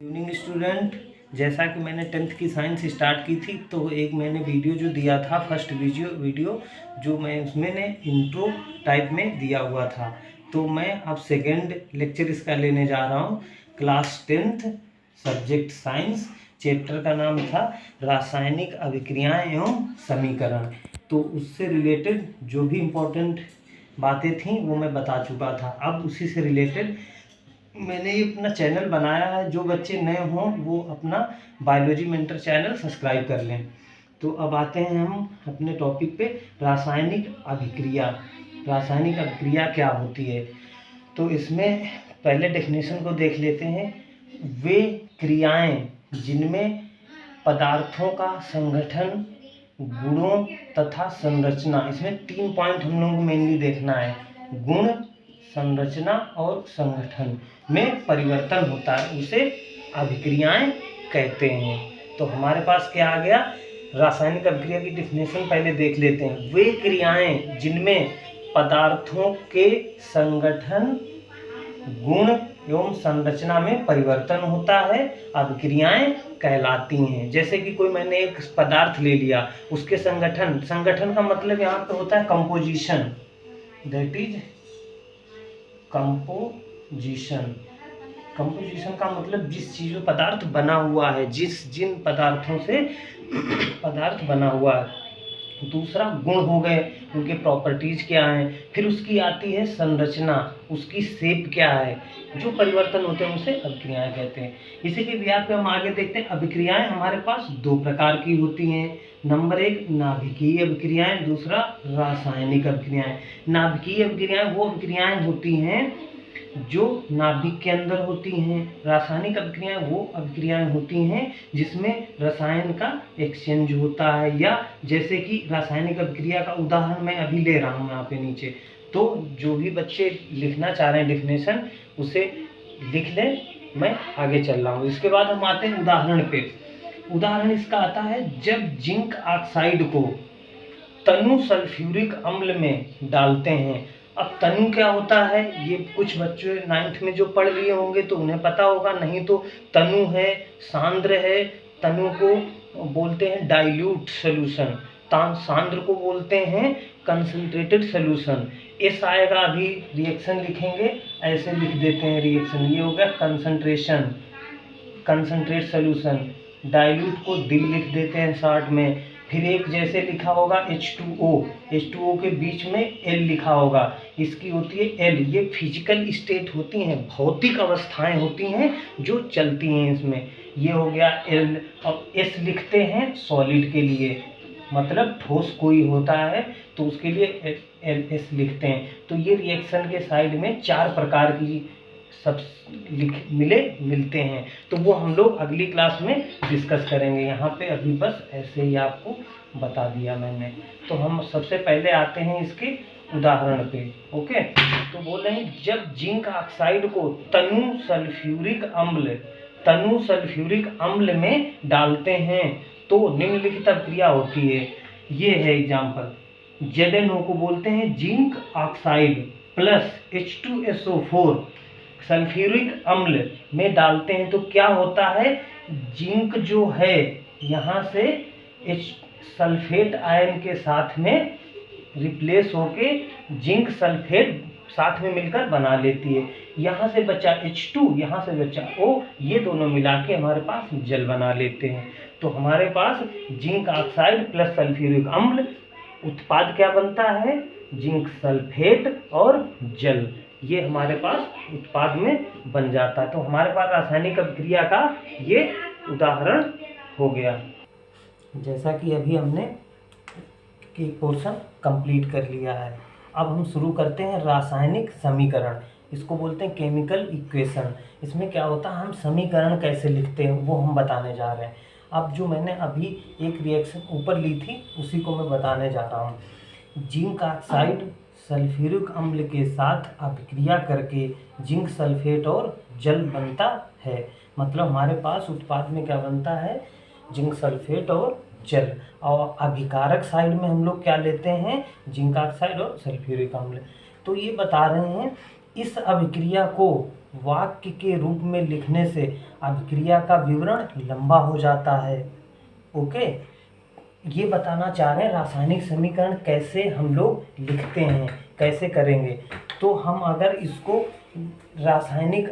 Evening student, जैसा कि मैंने 10th की साइंस स्टार्ट की थी तो एक मैंने वीडियो जो दिया था फर्स्ट वीडियो जो मैं उसमें ने इंट्रो टाइप में दिया हुआ था। तो मैं अब सेकेंड लेक्चर इसका लेने जा रहा हूँ। Class 10th subject science, chapter का नाम था रासायनिक अभिक्रियाएं एवं समीकरण। तो उससे रिलेटेड जो भी इम्पोर्टेंट बातें थीं वो मैं बता चुका था। अब उसी से रिलेटेड मैंने ये अपना चैनल बनाया है। जो बच्चे नए हों वो अपना बायोलॉजी मेंटर चैनल सब्सक्राइब कर लें। तो अब आते हैं हम अपने टॉपिक पे, रासायनिक अभिक्रिया। रासायनिक अभिक्रिया क्या होती है? तो इसमें पहले डेफिनेशन को देख लेते हैं। वे क्रियाएं जिनमें पदार्थों का संगठन, गुणों तथा संरचना, इसमें 3 पॉइंट हम लोगों को मेनली देखना है। गुण, संरचना और संगठन में परिवर्तन होता है, उसे अभिक्रियाएं कहते हैं। तो हमारे पास क्या आ गया? रासायनिक अभिक्रिया की डेफिनेशन पहले देख लेते हैं। वे क्रियाएं जिनमें पदार्थों के संगठन, गुण एवं संरचना में परिवर्तन होता है, अभिक्रियाएं कहलाती हैं। जैसे कि कोई मैंने एक पदार्थ ले लिया, उसके संगठन का मतलब यहाँ पे होता है composition, that is composition. Composition का मतलब जिस चीज़ में पदार्थ बना हुआ है, जिन पदार्थों से पदार्थ बना हुआ है। दूसरा गुण हो गए, उनके प्रॉपर्टीज क्या हैं। फिर उसकी आती है संरचना, उसकी शेप क्या है। जो परिवर्तन होते हैं उसे अभिक्रियाएं कहते हैं। इसी के व्याप पे हम आगे देखते हैं। अभिक्रियाएं हमारे पास 2 प्रकार की होती हैं। नंबर 1 नाभिकीय अभिक्रियाएं, दूसरा रासायनिक अभिक्रियाएं। नाभिकीय अभिक्रियाएं वो अभिक्रियाएं होती हैं जो नाभिक के अंदर होती हैं। रासायनिक अभिक्रियाएं वो अभिक्रियाएं होती हैं जिसमें रसायन का एक्सचेंज होता है। या जैसे कि रासायनिक अभिक्रिया का उदाहरण मैं अभी ले रहा हूँ यहाँ पे नीचे। तो जो भी बच्चे लिखना चाह रहे हैं डेफिनेशन उसे लिख लें, मैं आगे चल रहा हूँ। इसके बाद हम आते हैं उदाहरण पे। उदाहरण इसका आता है, जब जिंक ऑक्साइड को तनु सल्फ्यूरिक अम्ल में डालते हैं। अब तनु क्या होता है, ये कुछ बच्चे 9th में जो पढ़ लिए होंगे तो उन्हें पता होगा, नहीं तो तनु है, सांद्र है। तनु को बोलते हैं डाइल्यूट सोल्यूशन, सांद्र को बोलते हैं कंसंट्रेटेड सोल्यूशन। एस आएगा, अभी रिएक्शन लिखेंगे ऐसे लिख देते हैं रिएक्शन। ये हो गया कंसंट्रेशन, कंसंट्रेट सोल्यूशन। डाइल्यूट को दिल लिख देते हैं शॉर्ट में। फिर एक जैसे लिखा होगा H2O, H2O के बीच में L लिखा होगा, इसकी होती है L। ये फिजिकल स्टेट होती हैं, भौतिक अवस्थाएं होती हैं जो चलती हैं इसमें। ये हो गया L। और S लिखते हैं सॉलिड के लिए, मतलब ठोस कोई होता है तो उसके लिए LS लिखते हैं। तो ये रिएक्शन के साइड में 4 प्रकार की सब मिलते हैं। तो वो हम लोग अगली क्लास में डिस्कस करेंगे। यहाँ पे अभी बस ऐसे ही आपको बता दिया मैंने। तो हम सबसे पहले आते हैं इसके उदाहरण पे। ओके, तो बोल रहे हैं, जब जिंक ऑक्साइड को तनु सल्फ्यूरिक अम्ल में डालते हैं तो निम्नलिखित अभिक्रिया होती है। ये है एग्जाम्पल। ZnO को बोलते हैं zinc oxide plus H2SO4 sulphuric अम्ल में डालते हैं तो क्या होता है, जिंक जो है यहाँ से सल्फेट आयन के साथ में रिप्लेस होके जिंक सल्फेट साथ में मिलकर बना लेती है। यहाँ से बचा H2, यहाँ से बचा O, ये दोनों मिला के हमारे पास जल बना लेते हैं। तो हमारे पास जिंक ऑक्साइड प्लस सल्फ्यूरिक अम्ल, उत्पाद क्या बनता है, जिंक सल्फेट और जल। ये हमारे पास उत्पाद में बन जाता है। तो हमारे पास रासायनिक अभिक्रिया का ये उदाहरण हो गया। जैसा कि अभी हमने एक पोर्शन कंप्लीट कर लिया है। अब हम शुरू करते हैं रासायनिक समीकरण। इसको बोलते हैं केमिकल इक्वेशन। इसमें क्या होता है, हम समीकरण कैसे लिखते हैं वो हम बताने जा रहे हैं। अब जो मैंने अभी एक रिएक्शन ऊपर ली थी उसी को मैं बताने जा रहा हूँ। जिंक ऑक्साइड सल्फ्यूरिक अम्ल के साथ अभिक्रिया करके जिंक सल्फेट और जल बनता है। मतलब हमारे पास उत्पाद में क्या बनता है, जिंक सल्फेट और जल। और अभिकारक साइड में हम लोग क्या लेते हैं, जिंक ऑक्साइड और सल्फ्यूरिक अम्ल। तो ये बता रहे हैं इस अभिक्रिया को वाक्य के रूप में लिखने से अभिक्रिया का विवरण लंबा हो जाता है। ओके, ये बताना चाह रहे हैं रासायनिक समीकरण कैसे हम लोग लिखते हैं, कैसे करेंगे। तो हम अगर इसको रासायनिक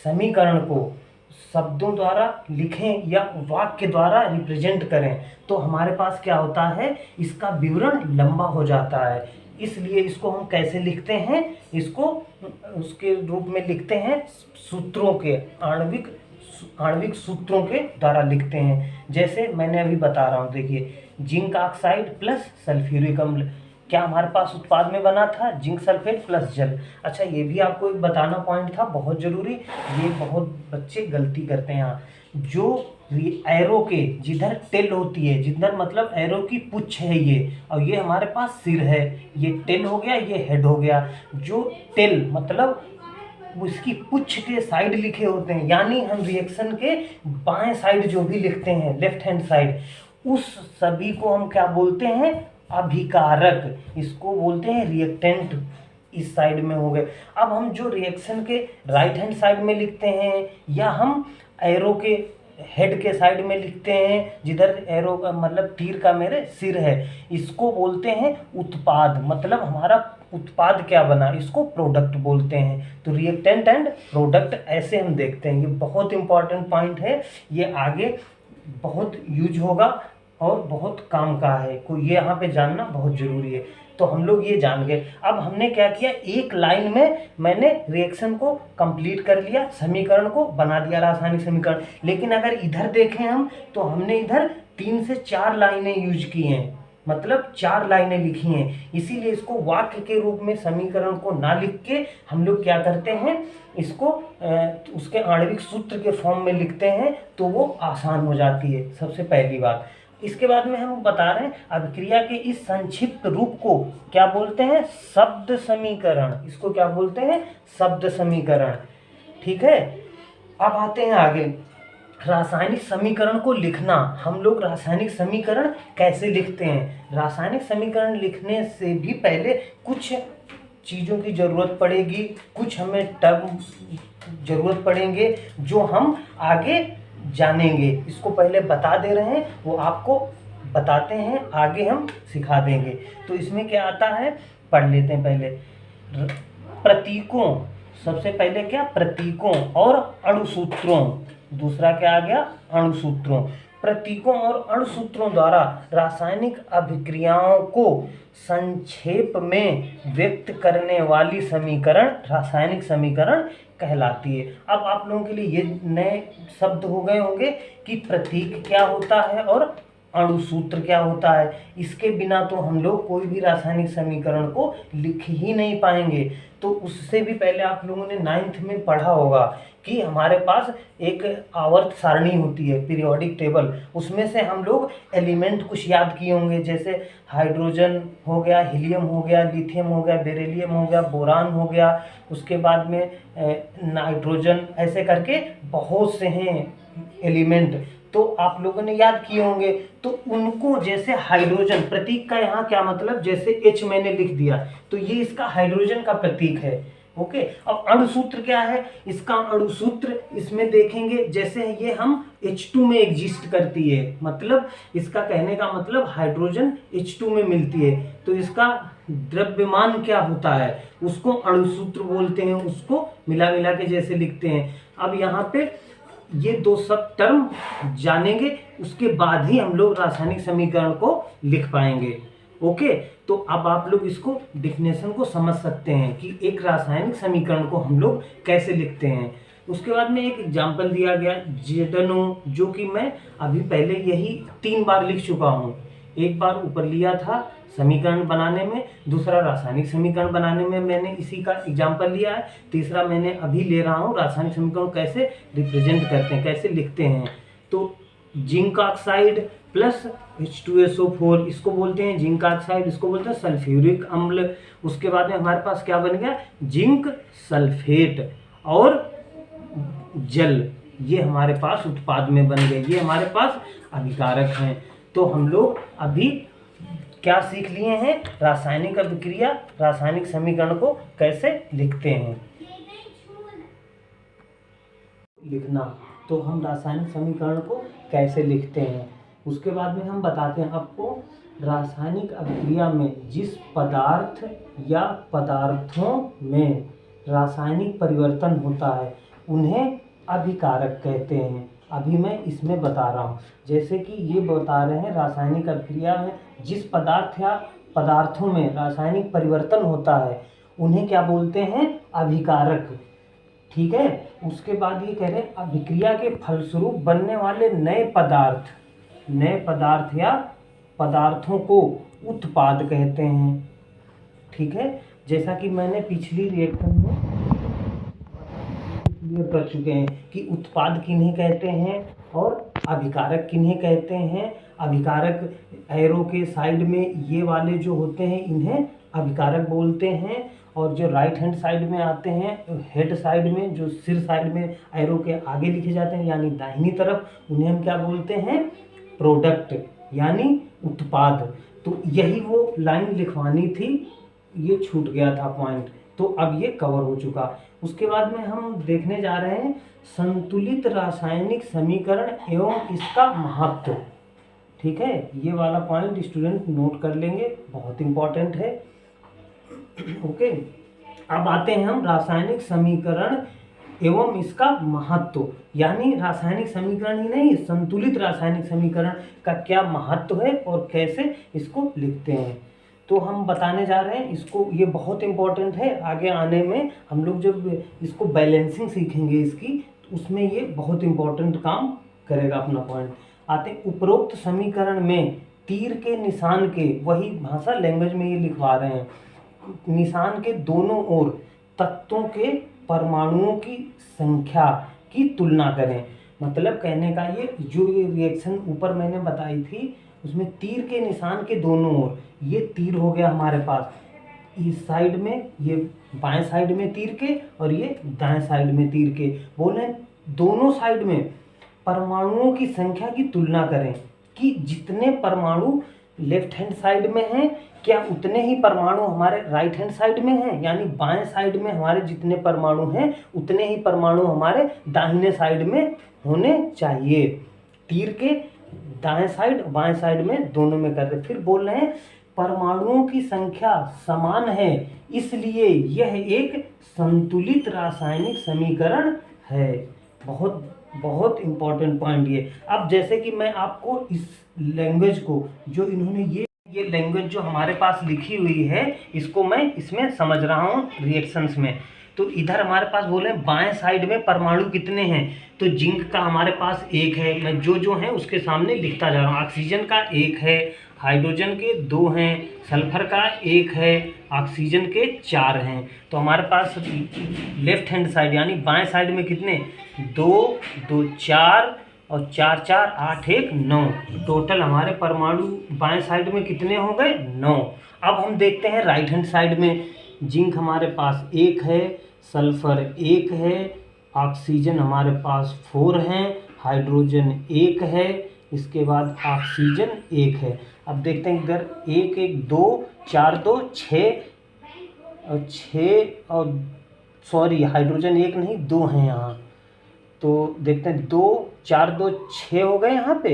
समीकरण को शब्दों द्वारा लिखें या वाक्य द्वारा रिप्रेजेंट करें तो हमारे पास क्या होता है, इसका विवरण लंबा हो जाता है। इसलिए इसको हम कैसे लिखते हैं, इसको उसके रूप में लिखते हैं सूत्रों के, आणविक सूत्रों के द्वारा लिखते हैं। जैसे मैंने अभी बता रहा हूँ, देखिए जिंक ऑक्साइड प्लस सल्फ्यूरिक अम्ल, क्या हमारे पास उत्पाद में बना था, जिंक सल्फेट प्लस जल। अच्छा, ये भी आपको एक बताना पॉइंट था बहुत जरूरी, ये बहुत बच्चे गलती करते हैं यहाँ। जो एरो के जिधर टेल होती है, जिधर मतलब एरो की पुच्छ है ये, और ये हमारे पास सिर है, ये टेल हो गया, ये हेड हो गया। जो टेल मतलब उसकी पुच्छ के साइड लिखे होते हैं, यानी हम रिएक्शन के बाएं साइड जो भी लिखते हैं, लेफ्ट हैंड साइड, उस सभी को हम क्या बोलते हैं, अभिकारक। इसको बोलते हैं रिएक्टेंट। इस साइड में हो गए। अब हम जो रिएक्शन के राइट हैंड साइड में लिखते हैं या हम एरो के हेड के साइड में लिखते हैं, जिधर एरो का मतलब तीर का मेरे सिर है, इसको बोलते हैं उत्पाद। मतलब हमारा उत्पाद क्या बना, इसको प्रोडक्ट बोलते हैं। तो रिएक्टेंट एंड प्रोडक्ट ऐसे हम देखते हैं। ये बहुत इंपॉर्टेंट पॉइंट है, ये आगे बहुत यूज होगा और बहुत काम का है, कोई ये यहाँ पे जानना बहुत ज़रूरी है। तो हम लोग ये जान गए। अब हमने क्या किया, एक लाइन में मैंने रिएक्शन को कंप्लीट कर लिया, समीकरण को बना दिया, रासायनिक समीकरण। लेकिन अगर इधर देखें हम तो हमने इधर 3 से 4 लाइनें यूज की हैं, मतलब 4 लाइनें लिखी हैं। इसीलिए इसको वाक्य के रूप में समीकरण को ना लिख के हम लोग क्या करते हैं, इसको उसके आणविक सूत्र के फॉर्म में लिखते हैं, तो वो आसान हो जाती है, सबसे पहली बात। इसके बाद में हम बता रहे हैं अभिक्रिया के इस संक्षिप्त रूप को क्या बोलते हैं, शब्द समीकरण। इसको क्या बोलते हैं, शब्द समीकरण। ठीक है, अब आते हैं आगे, रासायनिक समीकरण को लिखना। हम लोग रासायनिक समीकरण कैसे लिखते हैं। रासायनिक समीकरण लिखने से भी पहले कुछ चीज़ों की ज़रूरत पड़ेगी, कुछ हमें टर्म ज़रूरत पड़ेंगे जो हम आगे जानेंगे। इसको पहले बता दे रहे हैं, वो आपको बताते हैं, आगे हम सिखा देंगे। तो इसमें क्या आता है, पढ़ लेते हैं पहले। प्रतीकों, सबसे पहले क्या, प्रतीकों और अणुसूत्रों। दूसरा क्या आ गया, अणुसूत्रों। प्रतीकों और अणुसूत्रों द्वारा रासायनिक अभिक्रियाओं को संक्षेप में व्यक्त करने वाली समीकरण रासायनिक समीकरण कहलाती है। अब आप लोगों के लिए ये नए शब्द हो गए होंगे कि प्रतीक क्या होता है और अणुसूत्र क्या होता है। इसके बिना तो हम लोग कोई भी रासायनिक समीकरण को लिख ही नहीं पाएंगे। तो उससे भी पहले आप लोगों ने 9th में पढ़ा होगा कि हमारे पास एक आवर्त सारणी होती है, पीरियोडिक टेबल। उसमें से हम लोग एलिमेंट कुछ याद किए होंगे, जैसे हाइड्रोजन हो गया, हीलियम हो गया, लिथियम हो गया, बेरिलियम हो गया, बोरान हो गया, उसके बाद में नाइट्रोजन, ऐसे करके बहुत से हैं एलिमेंट, तो आप लोगों ने याद किए होंगे। तो उनको, जैसे हाइड्रोजन, प्रतीक का यहाँ क्या मतलब, जैसे H मैंने लिख दिया तो ये इसका हाइड्रोजन का प्रतीक है। ओके, अब अणुसूत्र क्या है, इसका अणुसूत्र इसमें देखेंगे, जैसे ये हम H2 में एग्जिस्ट करती है, मतलब इसका कहने का मतलब हाइड्रोजन H2 में मिलती है, तो इसका द्रव्यमान क्या होता है, उसको अणुसूत्र बोलते हैं। उसको मिला मिला के जैसे लिखते हैं। अब यहाँ पे ये 2 सब टर्म जानेंगे, उसके बाद ही हम लोग रासायनिक समीकरण को लिख पाएंगे। ओके, तो अब आप लोग इसको डेफिनेशन को समझ सकते हैं कि एक रासायनिक समीकरण को हम लोग कैसे लिखते हैं। उसके बाद में एक एग्जाम्पल दिया गया ZNO, जो कि मैं अभी पहले यही 3 बार लिख चुका हूँ। एक बार ऊपर लिया था समीकरण बनाने में, दूसरा रासायनिक समीकरण बनाने में मैंने इसी का एग्जाम्पल लिया है, तीसरा मैंने अभी ले रहा हूँ रासायनिक समीकरण कैसे रिप्रेजेंट करते हैं, कैसे लिखते हैं। तो जिंक ऑक्साइड प्लस H2SO4, इसको बोलते हैं जिंक ऑक्साइड, इसको बोलते हैं सल्फ्यूरिक अम्ल। उसके बाद में हमारे पास क्या बन गया, जिंक सल्फेट और जल, ये हमारे पास उत्पाद में बन गए, ये हमारे पास अभिकारक हैं। तो हम लोग अभी क्या सीख लिए हैं, रासायनिक अभिक्रिया, रासायनिक समीकरण को कैसे लिखते हैं। लिखना। तो हम रासायनिक समीकरण को कैसे लिखते हैं उसके बाद में हम बताते हैं आपको। रासायनिक अभिक्रिया में जिस पदार्थ या पदार्थों में रासायनिक परिवर्तन होता है उन्हें अभिकारक कहते हैं। अभी मैं इसमें बता रहा हूँ, जैसे कि ये बता रहे हैं रासायनिक अभिक्रिया में जिस पदार्थ या पदार्थों में रासायनिक परिवर्तन होता है उन्हें क्या बोलते हैं, अभिकारक। ठीक है, उसके बाद ये कह रहे हैं अभिक्रिया के फलस्वरूप बनने वाले नए पदार्थ या पदार्थों को उत्पाद कहते हैं। ठीक है, जैसा कि मैंने पिछली रिएक्शन में क्लियर कर चुके हैं कि उत्पाद किन्हें कहते हैं और अभिकारक किन्हें कहते हैं। अभिकारक एरो के साइड में ये वाले जो होते हैं इन्हें अभिकारक बोलते हैं, और जो राइट हैंड साइड में आते हैं हेड साइड में, जो सिर साइड में एरो के आगे लिखे जाते हैं यानी दाहिनी तरफ, उन्हें हम क्या बोलते हैं, प्रोडक्ट यानी उत्पाद। तो यही वो लाइन लिखवानी थी, ये छूट गया था पॉइंट, तो अब ये कवर हो चुका। उसके बाद में हम देखने जा रहे हैं संतुलित रासायनिक समीकरण एवं इसका महत्व। ठीक है, ये वाला पॉइंट स्टूडेंट नोट कर लेंगे, बहुत इंपॉर्टेंट है। ओके, अब आते हैं हम रासायनिक समीकरण एवं इसका महत्व, यानी रासायनिक समीकरण ही नहीं, संतुलित रासायनिक समीकरण का क्या महत्व है और कैसे इसको लिखते हैं। तो हम बताने जा रहे हैं इसको, ये बहुत इंपॉर्टेंट है। आगे आने में हम लोग जब इसको बैलेंसिंग सीखेंगे इसकी, उसमें ये बहुत इंपॉर्टेंट काम करेगा अपना पॉइंट। आते हैं उपरोक्त समीकरण में तीर के निशान के, वही भाषा लैंग्वेज में ये लिखवा रहे हैं, निशान के दोनों ओर तत्वों के परमाणुओं की संख्या की तुलना करें। मतलब कहने का ये जो ये रिएक्शन ऊपर मैंने बताई थी उसमें तीर के निशान के दोनों ओर, ये तीर हो गया हमारे पास इस साइड में, ये बाएं साइड में तीर के और ये दाएं साइड में तीर के, बोले दोनों साइड में परमाणुओं की संख्या की तुलना करें कि जितने परमाणु लेफ्ट हैंड साइड में हैं क्या उतने ही परमाणु हमारे राइट हैंड साइड में हैं, यानी बाएं साइड में हमारे जितने परमाणु हैं उतने ही परमाणु हमारे दाहिने साइड में होने चाहिए। तीर के दाएं साइड बाएं साइड में दोनों में कर रहे। फिर बोल रहे हैं परमाणुओं की संख्या समान है इसलिए यह एक संतुलित रासायनिक समीकरण है। बहुत बहुत इंपॉर्टेंट पॉइंट ये। अब जैसे कि मैं आपको इस लैंग्वेज को, जो इन्होंने ये लैंग्वेज जो हमारे पास लिखी हुई है, इसको मैं इसमें समझ रहा हूँ रिएक्शंस में। तो इधर हमारे पास बोले बाएं साइड में परमाणु कितने हैं, तो जिंक का हमारे पास 1 है, मैं जो है उसके सामने लिखता जा रहा हूँ। ऑक्सीजन का 1 है, हाइड्रोजन के 2 हैं, सल्फर का 1 है, ऑक्सीजन के 4 हैं। तो हमारे पास लेफ्ट हैंड साइड यानी बाएं साइड में कितने, 2 2 4 और 4 4 8 1 9, टोटल हमारे परमाणु बाएं साइड में कितने हो गए, 9। अब हम देखते हैं राइट हैंड साइड में, जिंक हमारे पास 1 है, सल्फर 1 है, ऑक्सीजन हमारे पास 4 हैं, हाइड्रोजन 1 है, इसके बाद ऑक्सीजन 1 है। अब देखते हैं इधर 1 1 2 4 2 6 और सॉरी हाइड्रोजन 1 नहीं 2 हैं यहाँ। तो देखते हैं 2 4 2 6 हो गए यहाँ पे,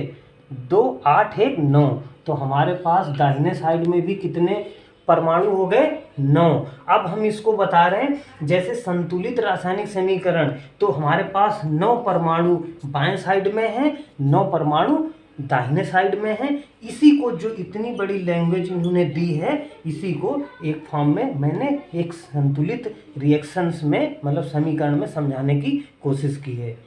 2 8 1 9। तो हमारे पास दाहिने साइड में भी कितने परमाणु हो गए, 9। अब हम इसको बता रहे हैं जैसे संतुलित रासायनिक समीकरण, तो हमारे पास 9 परमाणु बाएं साइड में हैं, 9 परमाणु दाहिने साइड में हैं। इसी को जो इतनी बड़ी लैंग्वेज इन्होंने दी है, इसी को एक फॉर्म में मैंने एक संतुलित रिएक्शंस में मतलब समीकरण में समझाने की कोशिश की है।